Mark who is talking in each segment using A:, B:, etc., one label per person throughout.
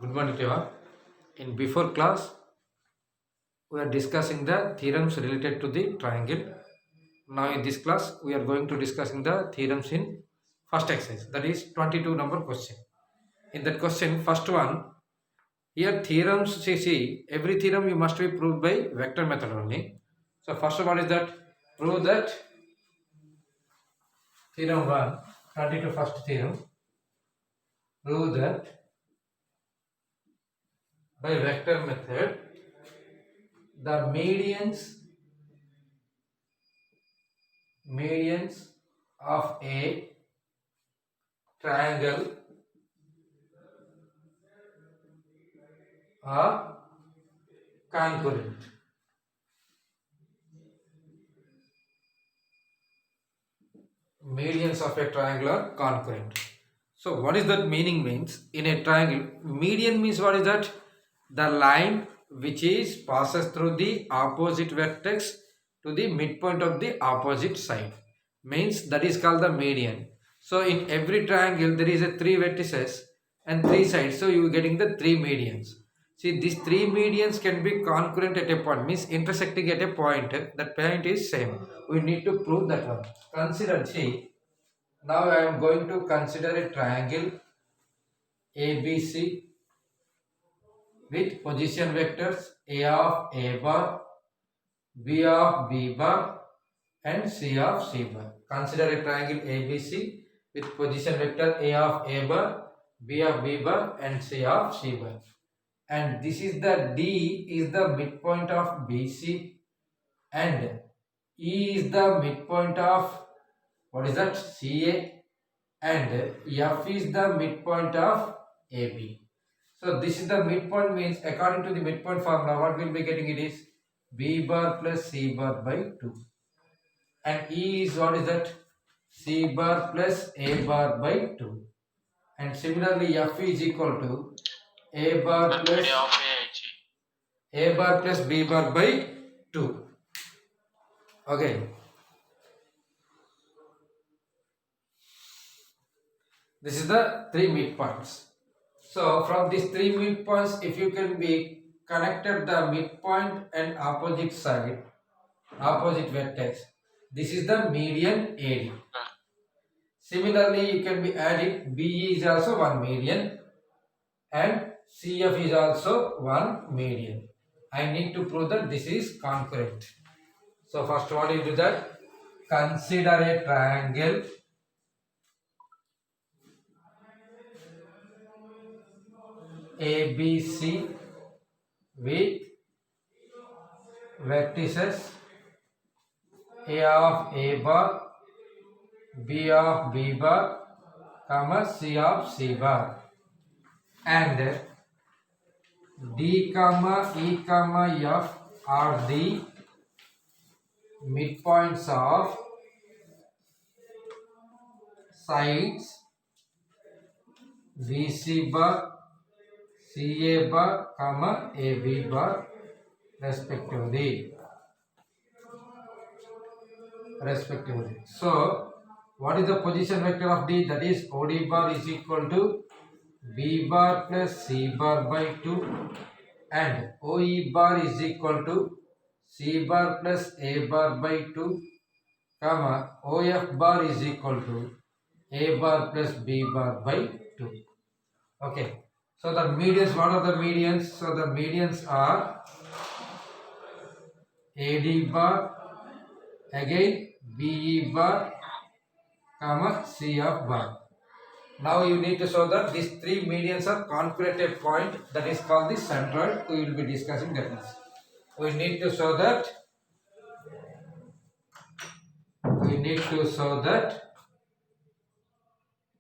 A: Good morning to you all. In before class, we are discussing the theorems related to the triangle. Now in this class, we are going to discussing the theorems in first exercise. That is 22 number question. In that question, first one, here theorems, see, every theorem you must be proved by vector method only. So first one is that prove that theorem 1, 22 first theorem, prove that by vector method the medians of a triangle are concurrent. Medians of a triangle are concurrent. So what is that meaning means? In a triangle, median means what is that? The line which is passes through the opposite vertex to the midpoint of the opposite side. Means that is called the median. So in every triangle there is a 3 vertices and 3 sides. So you are getting the 3 medians. See, these 3 medians can be concurrent at a point, means intersecting at a point. That point is same. We need to prove that one. Consider, see, now I am going to consider a triangle ABC with position vectors A of A bar, B of B bar and C of C bar. Consider a triangle ABC with position vector A of A bar, B of B bar and C of C bar. And this is the D is the midpoint of BC and E is the midpoint of what is that CA and F is the midpoint of AB. So this is the midpoint, means according to the midpoint formula what we will be getting, it is B bar plus C bar by 2 and E is what is that C bar plus A bar by 2 and similarly F is equal to A bar plus B bar by 2. Okay. This is the 3 midpoints. So from these 3 midpoints, if you can be connected the midpoint and opposite side, opposite vertex, this is the median AD. Similarly, you can be adding BE is also one median and CF is also one median. I need to prove that this is concurrent. So first what you do that? Consider a triangle ABC with vertices A of A bar, B of B bar, comma C of C bar, and D comma E comma F are the midpoints of sides BC bar, CA bar, comma AB bar respectively. So what is the position vector of D? That is OD bar is equal to B bar plus C bar by 2 and OE bar is equal to C bar plus A bar by 2 comma OF bar is equal to A bar plus B bar by 2. Okay. So the medians, what are the medians? So the medians are AD bar, again BE bar, comma CF bar. Now you need to show that these 3 medians are concurrent at point, that is called the centroid. We will be discussing that. We need to show that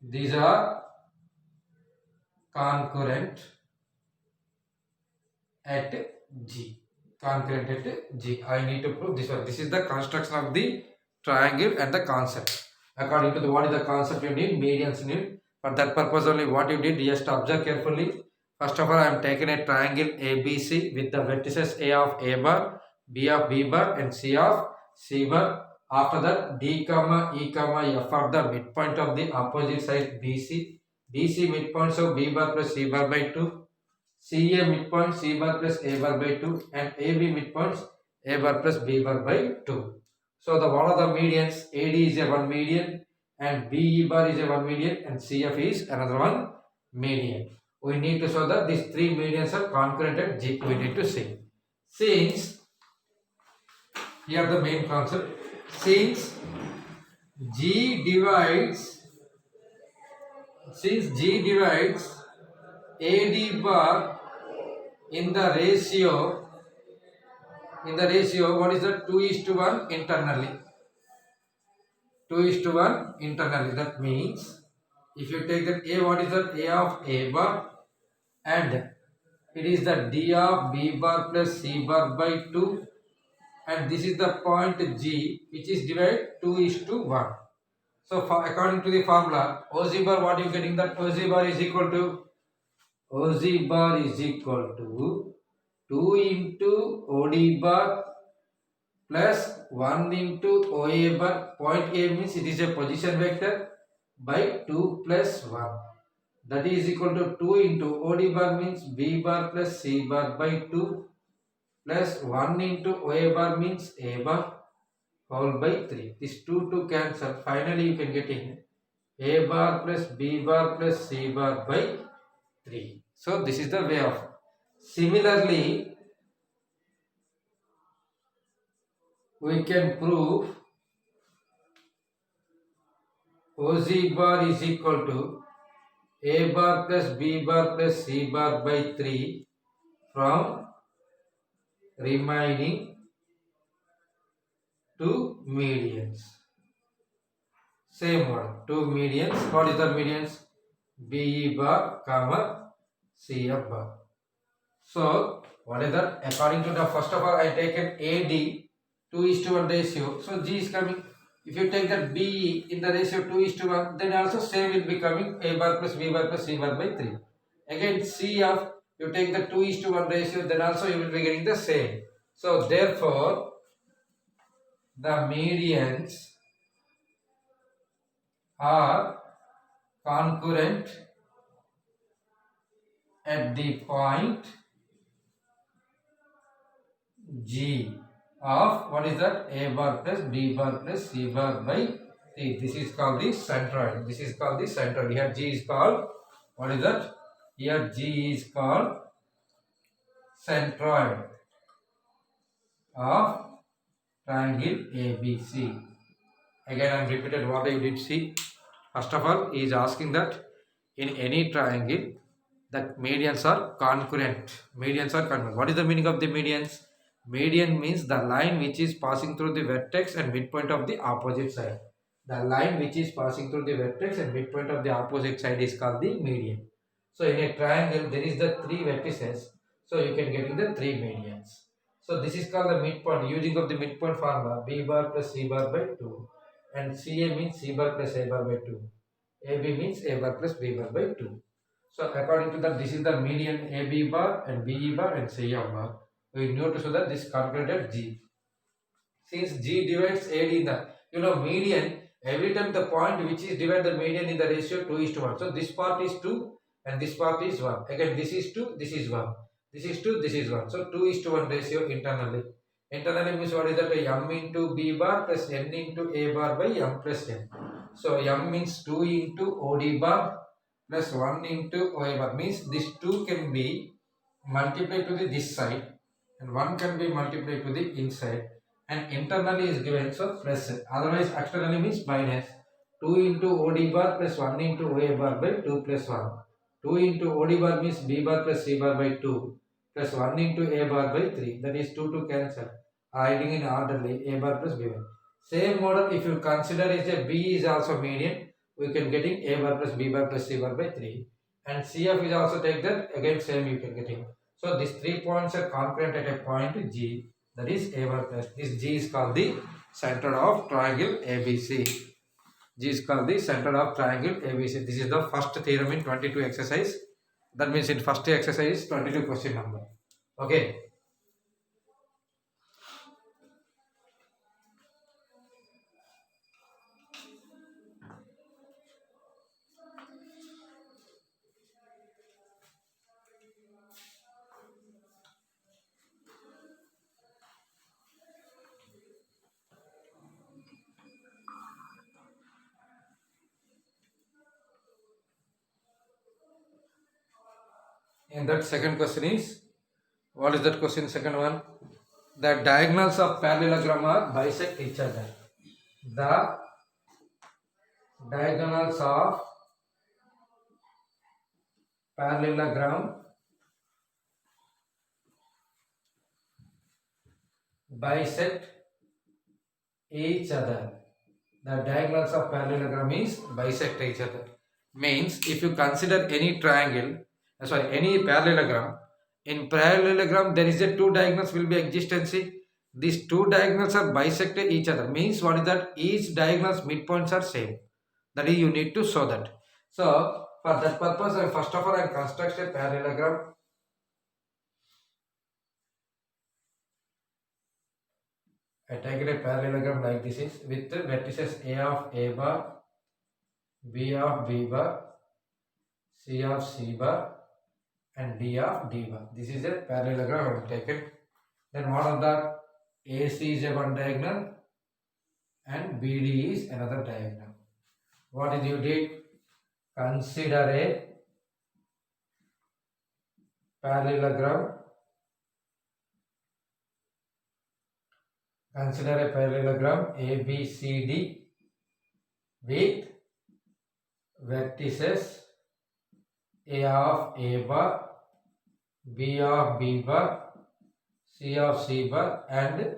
A: these are concurrent at G. Concurrent at G. I need to prove this one. This is the construction of the triangle and the concept. According to what is the concept you need, medians need. For that purpose only what you did, just observe carefully. First of all, I am taking a triangle ABC with the vertices A of A bar, B of B bar and C of C bar. After that, D comma E comma F are the midpoint of the opposite side BC. BC midpoints of B bar plus C bar by 2. CA midpoint C bar plus A bar by 2 and AB midpoints A bar plus B bar by 2. So the one of the medians AD is a one median and BE bar is a one median and CF is another one median. We need to show that these three medians are concurrent at G. We need to see. Since here the main concept, since G divides AD bar in the ratio what is that 2:1 internally. 2:1 internally. That means if you take that A, what is that A of A bar and it is the D of B bar plus C bar by 2 and this is the point G which is divided 2:1. So according to the formula OZ bar, what you getting, that OZ bar is equal to 2 into OD bar plus 1 into OA bar. Point A means it is a position vector by 2 plus 1. That is equal to 2 into OD bar means B bar plus C bar by 2 plus 1 into OA bar means A bar whole by 3. This 2 cancel. Finally you can get in A bar plus B bar plus C bar by 3. So this is the way of. Similarly, we can prove OZ bar is equal to A bar plus B bar plus C bar by 3 from remaining two medians. Same one, two medians. What is the medians? BE bar comma CF bar. So what is that? According to the first of all, I taken AD 2:1 ratio. So G is coming. If you take that BE in the ratio 2:1, then also same will be coming A bar plus B bar plus C bar by 3. Again CF, you take the 2:1 ratio, then also you will be getting the same. So therefore, the medians are concurrent at the point G of what is that A bar plus B bar plus C bar by 3. This is called the centroid. This is called the centroid. Here G is called, what is that? Here G is called centroid of triangle ABC. Again I am repeated what I did see. First of all, he is asking that in any triangle the medians are concurrent. Medians are concurrent. What is the meaning of the medians? Median means the line which is passing through the vertex and midpoint of the opposite side. The line which is passing through the vertex and midpoint of the opposite side is called the median. So in a triangle there is the three vertices. So you can get in the three medians. So this is called the midpoint using of the midpoint formula B bar plus C bar by 2 and CA means C bar plus A bar by 2. AB means A bar plus B bar by 2. So according to that, this is the median AB bar and BE bar and CF bar. We need to show that this calculated G. Since G divides AD in the, median, every time the point which is divided the median in the ratio 2:1. So this part is 2 and this part is 1. Again this is 2, this is 1. This is 2, this is 1. So 2:1 ratio internally. Internally means what is that? M into B bar plus N into A bar by M plus N. So M means 2 into OD bar plus 1 into OA bar, means this 2 can be multiplied to this side and 1 can be multiplied to the inside and internally is given, so plus, otherwise externally means minus. 2 into OD bar plus 1 into OA bar by 2 plus 1. 2 into OD bar means B bar plus C bar by 2 plus 1 into A bar by 3, that is 2 to cancel, writing in orderly A bar plus B bar. Same model if you consider is a B is also median, we can getting A bar plus B bar plus C bar by 3 and CF is also take that, again same you can getting. So these 3 points are concurrent at a point G, that is A bar plus. This G is called the center of triangle ABC. G is called the center of triangle ABC. This is the first theorem in 22 exercise. That means in first exercise 22 question number. Okay. And that second question is, what is that question? Second one, the diagonals of parallelogram are bisect each other. The diagonals of parallelogram bisect each other. The diagonals of parallelogram is bisect each other. Means if you consider any triangle, any parallelogram, in parallelogram there is a two diagonals will be existency. These two diagonals are bisected each other. Means what is that? Each diagonal's midpoints are same. That is, you need to show that. So for that purpose, first of all I construct a parallelogram. I take a parallelogram like this is with the vertices A of A bar, B of B bar, C of C bar and D of D bar. This is a parallelogram I have taken. Then what are the AC is a one diagonal and BD is another diagonal. What did you did? Consider a parallelogram. Consider a parallelogram ABCD with vertices A of A bar, B of B bar, C of C bar and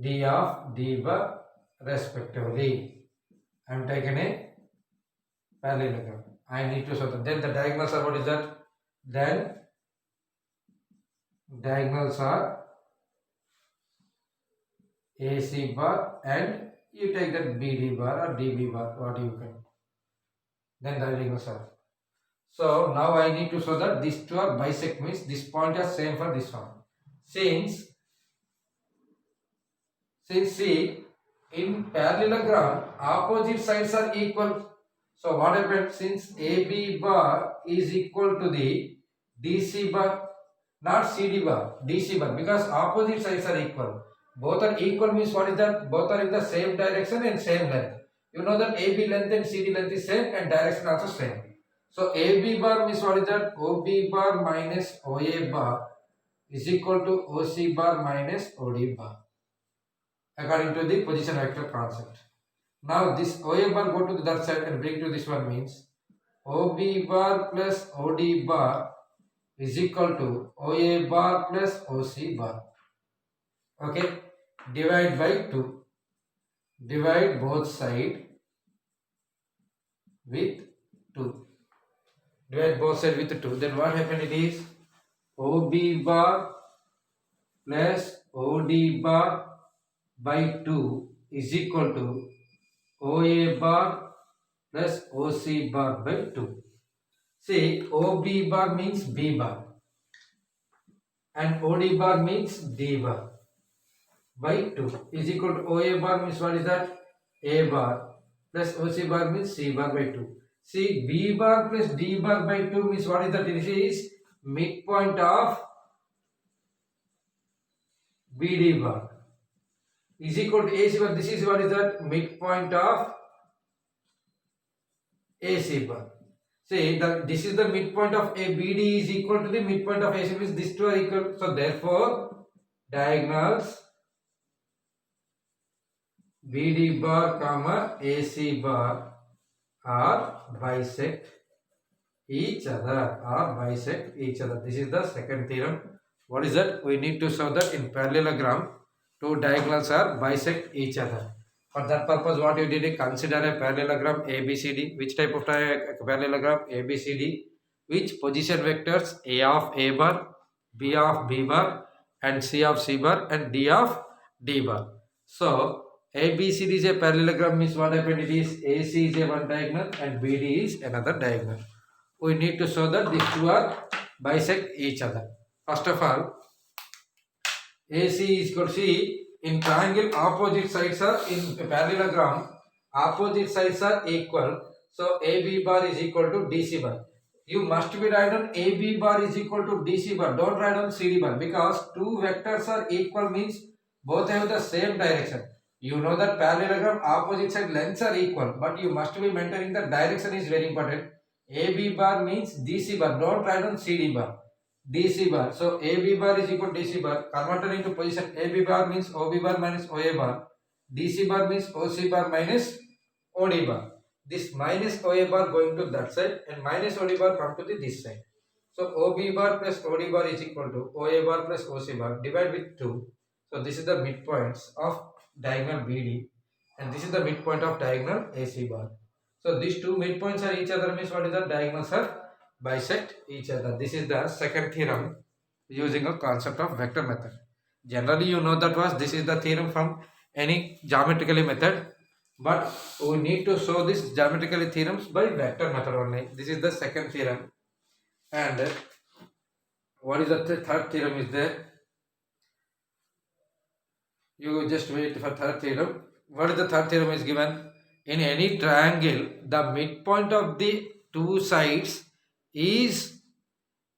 A: D of D bar respectively. I am taken a parallelogram. I need to show that. Then the diagonals are, what is that? Then diagonals are AC bar and you take that BD bar or DB bar, what you can. Then the diagonals are. So now I need to show that these two are bisect, means this point is same for this one. Since see, in parallelogram opposite sides are equal. So what happened? Since AB bar is equal to the DC bar, not CD bar, DC bar, because opposite sides are equal. Both are equal means what is that? Both are in the same direction and same length. You know that AB length and CD length is same and direction also same. So AB bar means what is that? OB bar minus OA bar is equal to OC bar minus OD bar, according to the position vector concept. Now this OA bar go to the other side and bring to this one, means OB bar plus OD bar is equal to OA bar plus OC bar. Okay, divide by 2. Divide both sides with 2. Divide both sides with 2. Then what happened? It is OB bar plus OD bar by 2 is equal to OA bar plus OC bar by 2. See, OB bar means B bar and OD bar means D bar by 2 is equal to OA bar means what is that? A bar plus OC bar means C bar by 2. See, B bar plus D bar by 2 means what is that? This is midpoint of BD bar is equal to AC bar. This is what is that? Midpoint of AC bar. See, this is the midpoint of ABD is equal to the midpoint of AC, means these two are equal. So therefore, diagonals BD bar comma AC bar are bisect each other. This is the second theorem. What is that? We need to show that in parallelogram two diagonals are bisect each other. For that purpose, what you did is consider a parallelogram ABCD. Which type of parallelogram? ABCD. Which position vectors? A of A bar, B of B bar and C of C bar and D of D bar. So ABCD is a parallelogram, means what happened? It is AC is a one diagonal and BD is another diagonal. We need to show that these two are bisect each other. First of all, AC is equal to C. In triangle, opposite sides are in parallelogram. Opposite sides are equal. So AB bar is equal to DC bar. You must be write down AB bar is equal to DC bar. Don't write down CD bar, because two vectors are equal means both have the same direction. You know that parallelogram opposite side lengths are equal, but you must be maintaining the direction is very important. AB bar means DC bar. Don't write on CD bar. DC bar. So AB bar is equal to DC bar. Converted into position. AB bar means OB bar minus OA bar. DC bar means OC bar minus OD bar. This minus OA bar going to that side and minus OD bar come to this side. So OB bar plus OD bar is equal to OA bar plus OC bar. Divide with 2. So this is the midpoints of diagonal BD and this is the midpoint of diagonal AC bar. So these two midpoints are each other means what is the diagonals are bisect each other. This is the second theorem using a concept of vector method. Generally you know that was this is the theorem from any geometrically method, but we need to show this geometrically theorems by vector method only. This is the second theorem. And what is the third theorem is there? You just wait for third theorem. What is the third theorem is given? In any triangle, the midpoint of the two sides is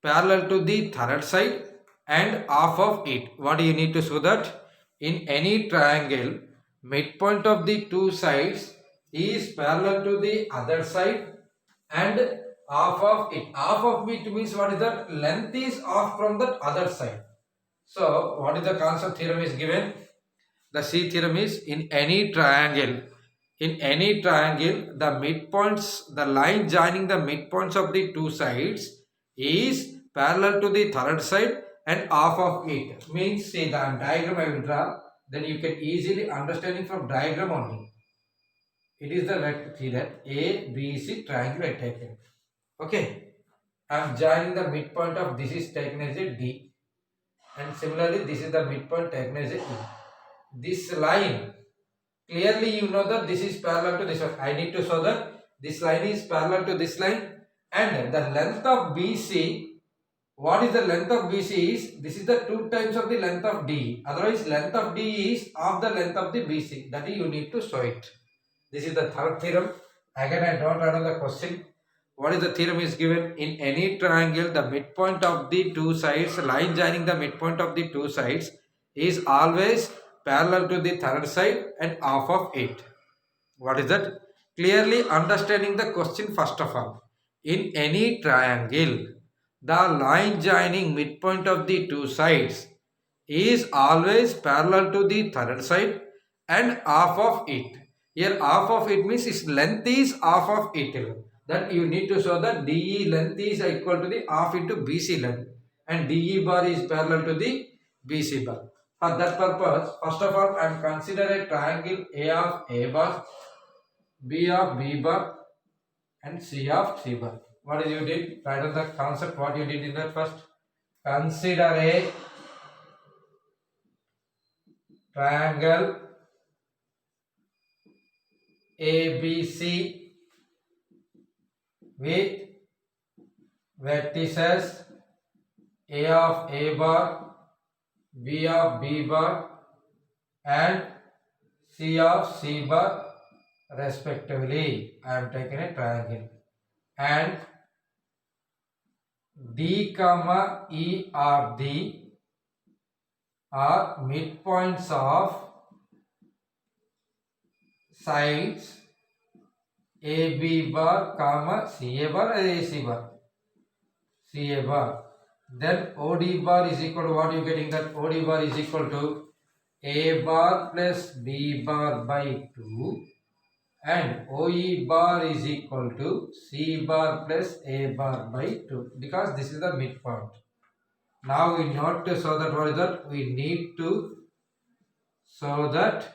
A: parallel to the third side and half of it. What do you need to show that? In any triangle, midpoint of the two sides is parallel to the other side and half of it. Half of it means what is that? Length is off from the other side. So, what is the concept theorem is given? The C theorem is in any triangle, the midpoints, the line joining the midpoints of the two sides is parallel to the third side and half of it. Means, see the diagram I will draw, then you can easily understanding from diagram only. It is the vector theorem A, B, C triangle I taken. Okay. I am joining the midpoint of this is taken as a D. And similarly, this is the midpoint taken as a E. This line, clearly you know that this is parallel to this one. I need to show that this line is parallel to this line and the length of BC, what is the length of BC is, this is the 2 times of the length of DE. Otherwise, length of DE is half the length of the BC. That is you need to show it. This is the third theorem. Again, I don't write on the question. What is the theorem is given? In any triangle, the midpoint of the two sides, line joining the midpoint of the two sides is always parallel to the third side and half of it. What is that? Clearly understanding the question first of all. In any triangle, the line joining midpoint of the two sides is always parallel to the third side and half of it. Here half of it means its length is half of it. That you need to show that DE length is equal to the half into BC length and DE bar is parallel to the BC bar. For that purpose, first of all, I am consider a triangle A of A bar, B of B bar and C of C bar. What did you did? Write on the concept what you did in that first. Consider a triangle ABC with vertices A of A bar, B of B bar and C of C bar respectively. I am taking a triangle and D comma E or D are midpoints of sides AB bar comma CA bar or AC bar, CA bar. Then OD bar is equal to what you getting that OD bar is equal to A bar plus B bar by 2 and OE bar is equal to C bar plus A bar by 2 because this is the midpoint. Now we need to show that what is that? We need to show that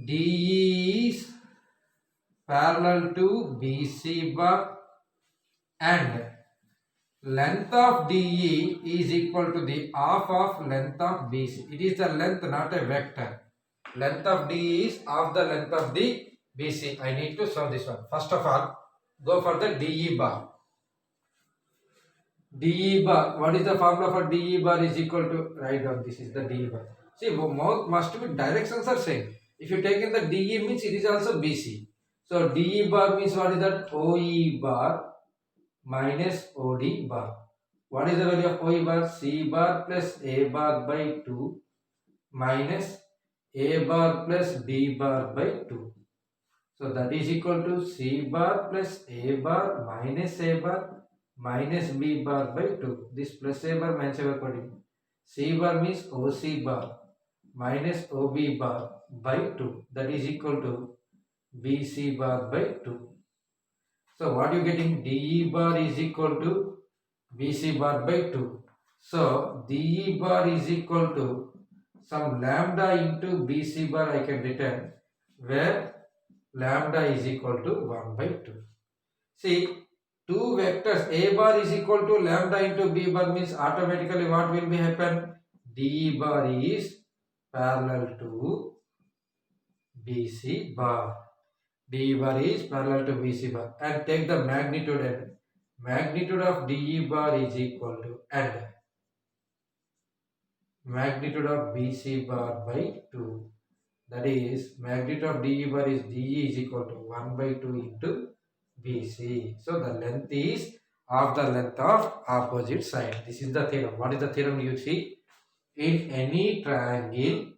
A: DE is parallel to BC bar and length of DE is equal to the half of length of BC. It is the length, not a vector. Length of DE is half the length of the BC. I need to show this one. First of all, go for the DE bar. DE bar, what is the formula for DE bar is equal to, write down, this is the DE bar. See, must be directions are same. If you take in the DE means it is also BC. So DE bar means what is that? OE bar minus OD bar. What is the value of OE bar? C bar plus A bar by 2 minus A bar plus B bar by 2. So that is equal to C bar plus A bar minus A bar minus B bar by 2. This plus A bar minus A bar putting. C bar means OC bar minus OB bar by 2. That is equal to BC bar by 2. So what you getting? DE bar is equal to BC bar by 2. So DE bar is equal to some lambda into BC bar I can return, where lambda is equal to 1 by 2. See, two vectors A bar is equal to lambda into B bar means automatically what will be happen? DE bar is parallel to BC bar. DE bar is parallel to BC bar, and take the magnitude, and magnitude of DE bar is equal to, and magnitude of BC bar by 2. That is, magnitude of DE bar is DE is equal to 1 by 2 into BC. So the length is half the length of opposite side. This is the theorem. What is the theorem you see? In any triangle,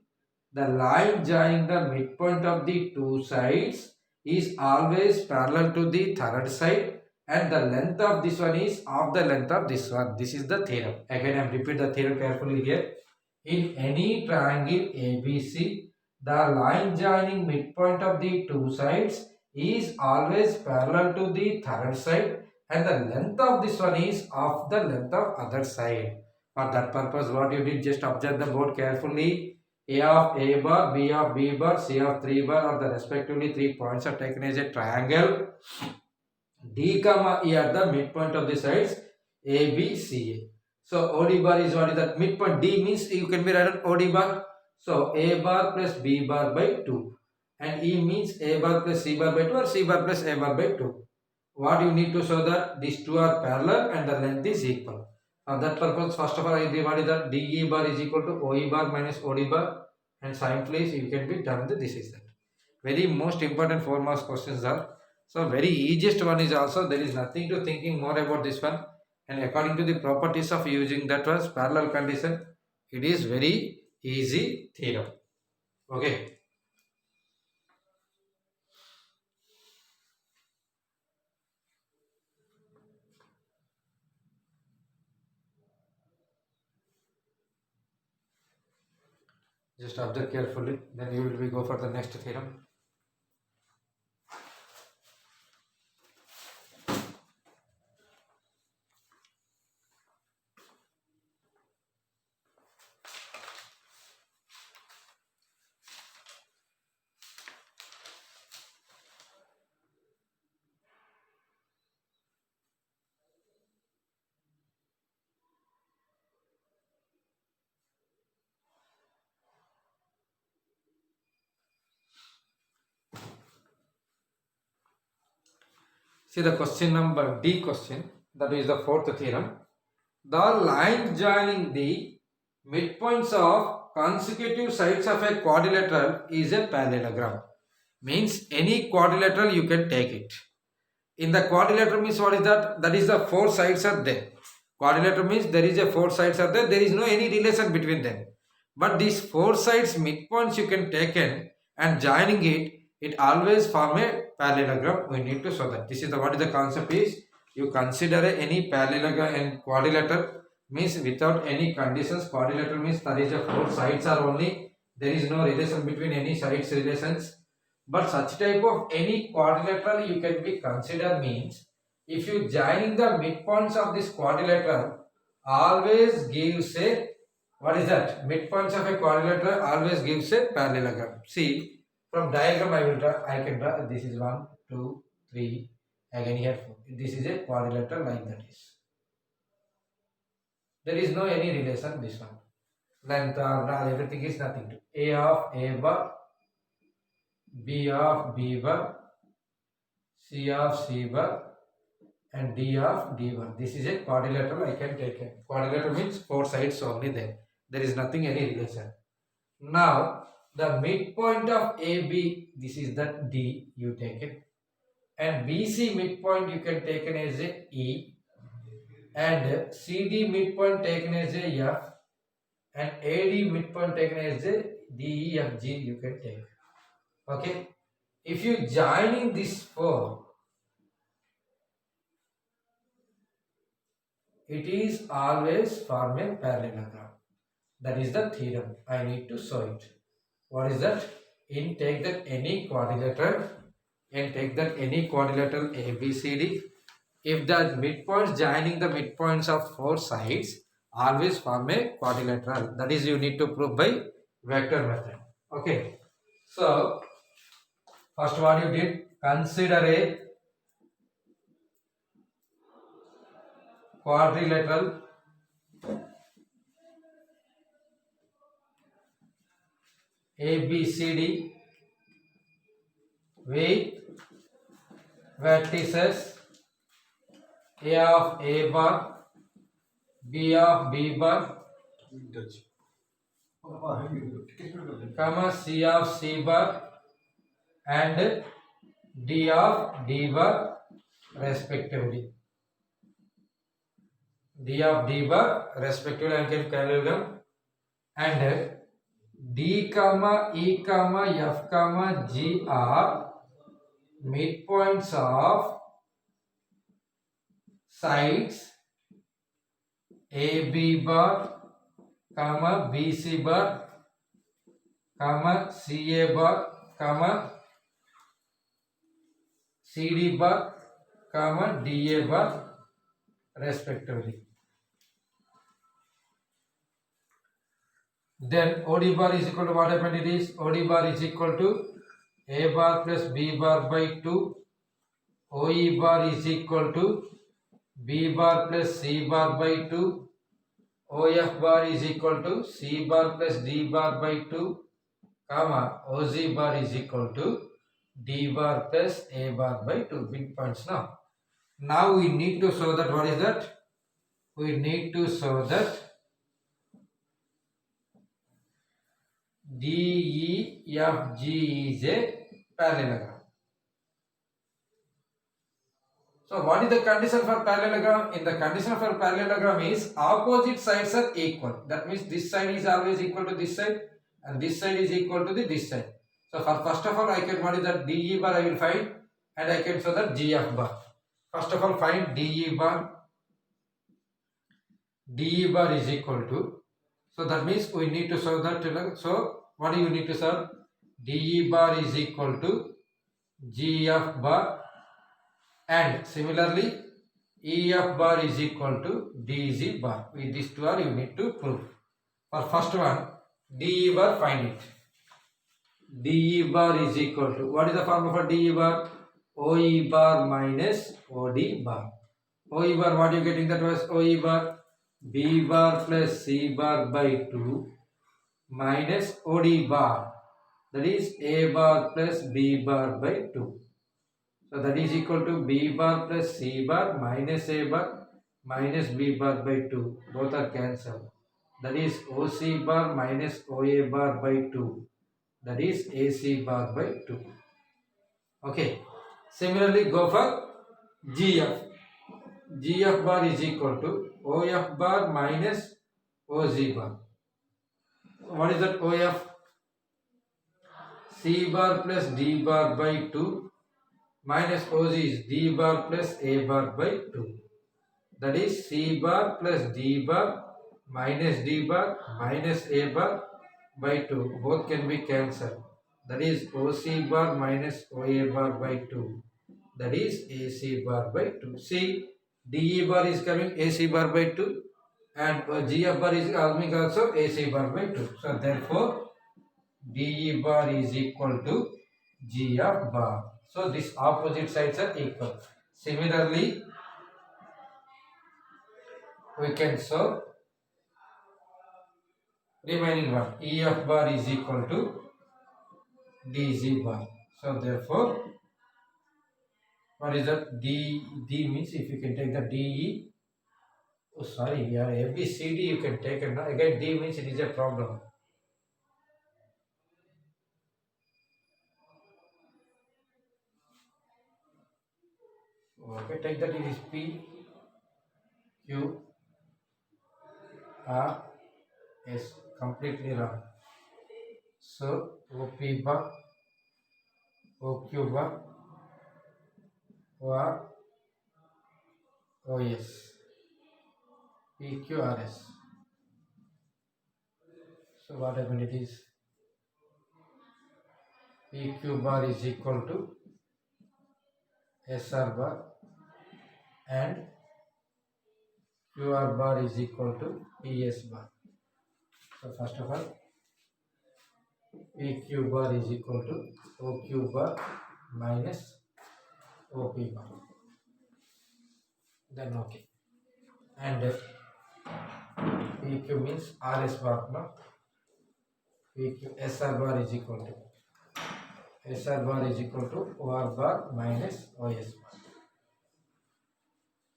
A: the line joining the midpoint of the two sides is always parallel to the third side, and the length of this one is half the length of this one. This is the theorem. Again, I am repeat the theorem carefully here. In any triangle ABC, the line joining midpoint of the two sides is always parallel to the third side, and the length of this one is half the length of other side. For that purpose, what you did, just observe the board carefully. A of A bar, B of B bar, C of 3 bar are the respectively 3 points are taken as a triangle. D comma E are the midpoint of the sides A, B, C, A. So OD bar is what is that midpoint. D means you can be written OD bar. So A bar plus B bar by 2. And E means A bar plus C bar by 2 or C bar plus A bar by 2. What you need to show that these two are parallel and the length is equal. For that purpose, first of all, I what is that DE bar is equal to OE bar minus OD bar, and simply you can be done with this is that. Very most important 4 marks questions are. So very easiest one is also, there is nothing to thinking more about this one, and according to the properties of using that was parallel condition, it is very easy theorem. Okay. Just observe carefully, then you will be go for the next theorem. See the question number D question, that is the fourth theorem. The line joining the midpoints of consecutive sides of a quadrilateral is a parallelogram. Means any quadrilateral you can take it. In the quadrilateral means what is that? That is the 4 sides are there. Quadrilateral means there is a 4 sides are there. There is no any relation between them. But these 4 sides midpoints you can take in and joining it always form a parallelogram. We need to show that. This is the what is the concept is, you consider any parallelogram and quadrilateral means without any conditions. Quadrilateral means there is a 4 sides are only, there is no relation between any sides relations. But such type of any quadrilateral you can be consider means, if you joining the midpoints of this quadrilateral always gives a, what is that, midpoints of a quadrilateral always gives a parallelogram. See, from diagram I will draw, I can draw, this is 1, 2, 3, again here 4. This is a quadrilateral like that is. There is no any relation this one. Length, everything is nothing to. A of A bar, B of B bar, C of C bar, and D of D bar. This is a quadrilateral I can take it. Quadrilateral means 4 sides only there. There is nothing any relation. Now, the midpoint of AB, this is the D, you take it. And BC midpoint you can take it as a E. And CD midpoint taken as a F. And AD midpoint taken as a D, E, F, G you can take. Okay. if you joining this 4, it is always form a parallelogram. That is the theorem. I need to show it. What is that? In take that any quadrilateral and take that any quadrilateral ABCD. If the midpoints joining the midpoints of 4 sides always form a quadrilateral. That is you need to prove by vector method. Okay. So first what you did, consider a quadrilateral ABCD with vertices A of A bar, B of B bar, comma C of C bar and D of D bar respectively. D of D bar respectively I can parallelogram and D comma E comma F comma G are midpoints of sides AB bar comma BC bar comma CA bar comma CD bar comma DA bar respectively. Then OD bar is equal to what happened? It is OD bar is equal to A bar plus B bar by 2. OE bar is equal to B bar plus C bar by 2. OF bar is equal to C bar plus D bar by 2, comma OZ bar is equal to D bar plus A bar by 2. Midpoints now. Now we need to show that what is that? We need to show that DEFG is a parallelogram. So what is the condition for parallelogram? In the condition for parallelogram is opposite sides are equal. That means this side is always equal to this side and this side is equal to this side. So for first of all I can, what is that, DE bar I will find and I can show that GF bar. First of all find DE bar. DE bar is equal to, so that means we need to show that. So what do you need to solve? DE bar is equal to GF bar and similarly EF bar is equal to DZ bar. With these two are you need to prove. For first one, DE bar, find it. DE bar is equal to, what is the formula for DE bar? OE bar minus OD bar. OE bar, what you getting, that was OE bar? B bar plus C bar by 2 minus OD bar, that is A bar plus B bar by 2. So that is equal to B bar plus C bar minus A bar minus B bar by 2. Both are cancelled. That is OC bar minus OA bar by 2. That is AC bar by 2. Okay. Similarly, go for GF. GF bar is equal to OF bar minus OZ bar. What is that OF? C bar plus D bar by 2 minus OZ is D bar plus A bar by 2. That is C bar plus D bar minus D bar minus A bar by 2. Both can be cancelled. That is OC bar minus OA bar by 2. That is AC bar by 2. See, DE bar is coming AC bar by 2 and GF bar is coming also AC bar by 2. So therefore DE bar is equal to GF bar. So these opposite sides are equal. Similarly, we can show remaining one. EF bar is equal to DZ bar. So therefore, what is that? D means if you can take the DE. Oh sorry, yeah, ABCD you can take it. Again D means it is a problem. Okay, take that, it is P, Q, R, S. Completely wrong. So OP bar, OQ bar OR OS PQRS. So what happened it is PQ bar is equal to SR bar and QR bar is equal to PS bar. So first of all PQ bar is equal to OQ bar minus OP bar. Then okay. And PQ means RS bar, no? PQ SR bar is equal to OR bar minus OS bar.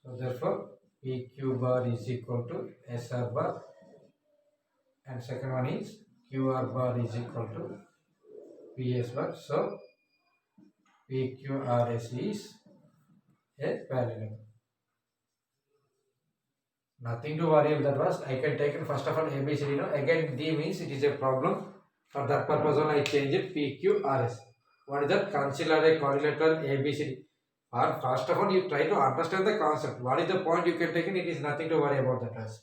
A: So therefore PQ bar is equal to SR bar and second one is QR bar is equal to PS bar. So PQRS is a parallelogram. Nothing to worry, that was I can take it first of all ABCD now. Again D means it is a problem. For that purpose only I change it PQRS. What is that? Consider a quadrilateral ABCD. Or first of all you try to understand the concept. What is the point you can take in? It is nothing to worry about that was.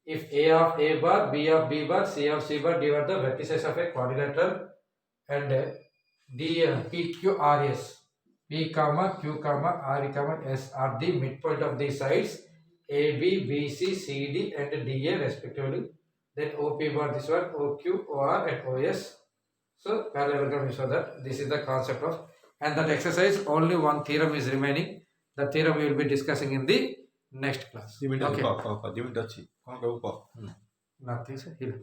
A: If A of A bar, B of B bar, C of C bar, D are the vertices of a quadrilateral and D PQRS. P comma Q comma R comma S are the midpoint of the sides AB, BC, CD and DA respectively. Then OP bar this one, OQ, OR and OS. So parallelogram is so that this is the concept of, and that exercise only one theorem is remaining. The theorem we will be discussing in the next class. Okay. Nothing sir. Here.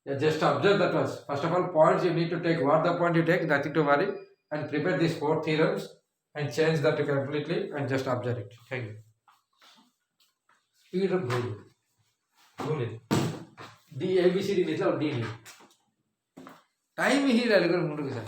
A: Yeah, just observe that was. First of all, points you need to take. What the point you take, nothing to worry. And prepare these 4 theorems and change that completely and just observe it. Thank you. Speed of rule. D ABCD means D. Time here I will go.